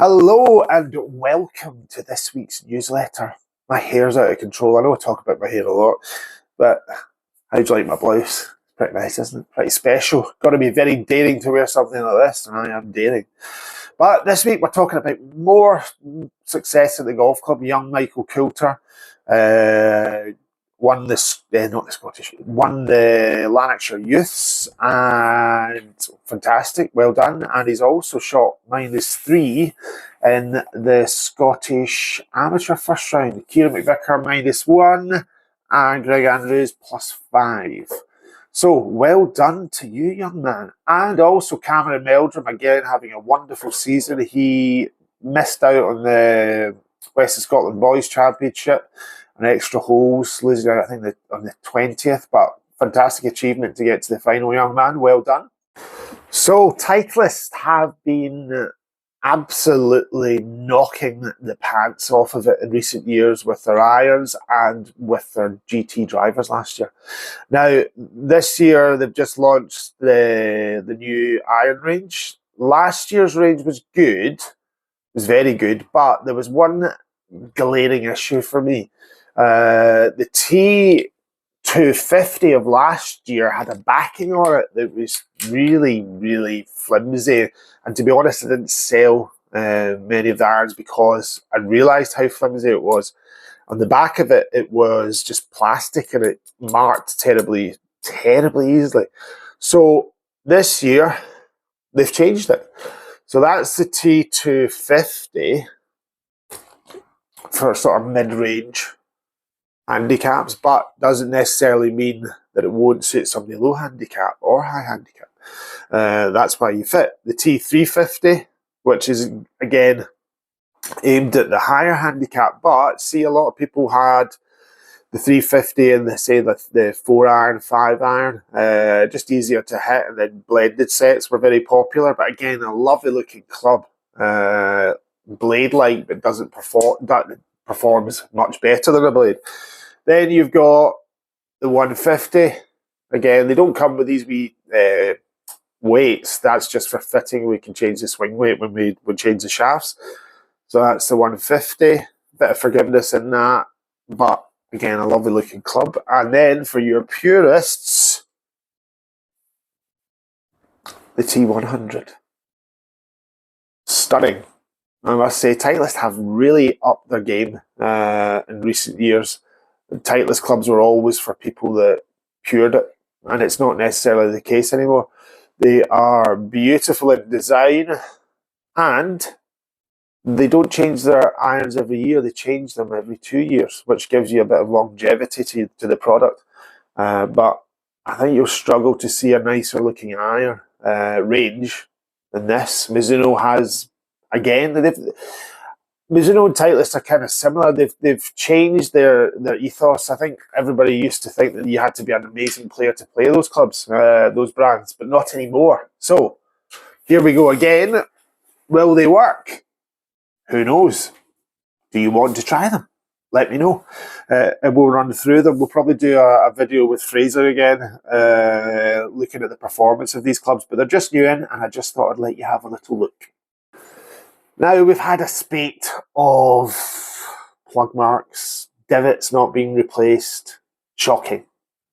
Hello and welcome to this week's newsletter. My hair's out of control. I know I talk about my hair a lot, but how'd you like my blouse? Pretty nice, isn't it? Pretty special. Got to be very daring to wear something like this, and I am daring. But this week we're talking about more success at the golf club. Young Michael Coulter won won the Lanarkshire Youths, and fantastic, well done. And he's also shot -3 in the Scottish Amateur first round. Kieran McVicker -1, and Greg Andrews +5. So well done to you, young man. And also Cameron Meldrum, again, having a wonderful season. He missed out on the West of Scotland Boys Championship on extra holes, losing out, I think, on the 20th, but fantastic achievement to get to the final, young man. Well done. So Titleist have been absolutely knocking the pants off of it in recent years with their irons and with their GT drivers last year. Now, this year they've just launched the new iron range. Last year's range was good, was very good, but there was one glaring issue for me. The T250 of last year had a backing on it that was really, really flimsy. And to be honest, I didn't sell many of the irons because I realised how flimsy it was. On the back of it, it was just plastic and it marked terribly, terribly easily. So this year, they've changed it. So that's the T250 for sort of mid-range handicaps, but doesn't necessarily mean that it won't suit somebody low handicap or high handicap. That's why you fit the T350, which is again aimed at the higher handicap. But see, a lot of people had the 350 and they say the 4-iron, 5-iron, just easier to hit, and then blended sets were very popular. But again, a lovely looking club, blade light, but doesn't perform. That performs much better than a blade. Then you've got the 150. Again, they don't come with these wee weights. That's just for fitting. We can change the swing weight when we change the shafts. So that's the 150. Bit of forgiveness in that, but again, a lovely looking club. And then for your purists, the T100. Stunning. I must say, Titleist have really upped their game in recent years. The Titleist clubs were always for people that pured it, and it's not necessarily the case anymore. They are beautiful in design, and they don't change their irons every year. They change them every 2 years, which gives you a bit of longevity to the product. But I think you'll struggle to see a nicer looking iron range than this. Mizuno has, again, Mizuno and Titleist are kind of similar. They've changed their ethos. I think everybody used to think that you had to be an amazing player to play those clubs, those brands, but not anymore. So here we go again. Will they work? Who knows? Do you want to try them? Let me know. And we'll run through them. We'll probably do a video with Fraser again, looking at the performance of these clubs. But they're just new in, and I just thought I'd let you have a little look. Now, we've had a spate of plug marks, divots not being replaced. Shocking.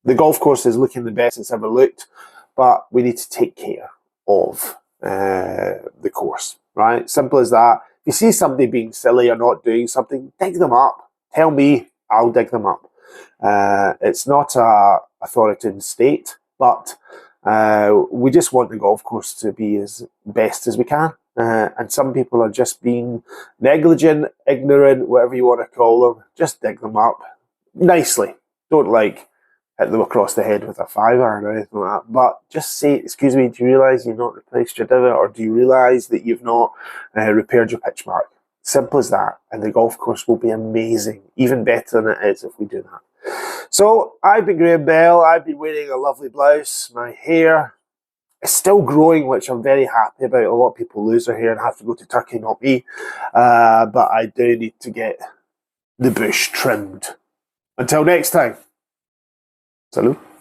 The golf course is looking the best it's ever looked, but we need to take care of the course, right? Simple as that. If you see somebody being silly or not doing something, dig them up. Tell me, I'll dig them up. It's not a authoritative state, but we just want the golf course to be as best as we can. And some people are just being negligent, ignorant, whatever you want to call them. Just dig them up nicely. Don't hit them across the head with a 5-iron or anything like that. But just say, excuse me, do you realise you've not replaced your divot, or do you realise that you've not repaired your pitch mark? Simple as that. And the golf course will be amazing. Even better than it is if we do that. So I've been Graham Bell. I've been wearing a lovely blouse. My hair is still growing, which I'm very happy about. A lot of people lose their hair and have to go to Turkey, not me. But I do need to get the bush trimmed. Until next time. Salut.